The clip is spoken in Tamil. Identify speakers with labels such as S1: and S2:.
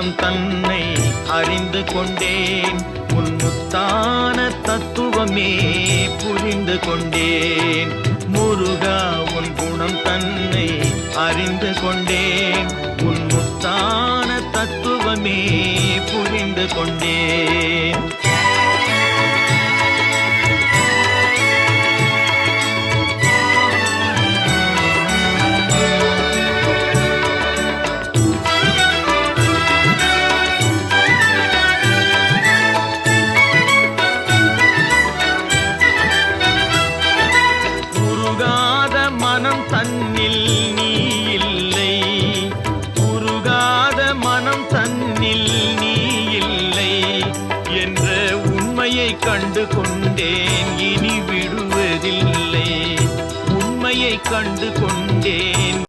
S1: குணம் தன்னை அறிந்து கொண்டேன். உன் முத்தான தத்துவமே புரிந்து கொண்டேன். முருகா உன் குணம் தன்னை அறிந்து கொண்டேன். உன் முத்தான தத்துவமே புரிந்து கொண்டேன். மனம் தன்னில் நீ இல்லை, உருகாத மனம் தன்னில் நீ இல்லை என்ற உண்மையை கண்டு கொண்டேன். இனி விடுவதில்லை, உண்மையை கண்டு கொண்டேன்.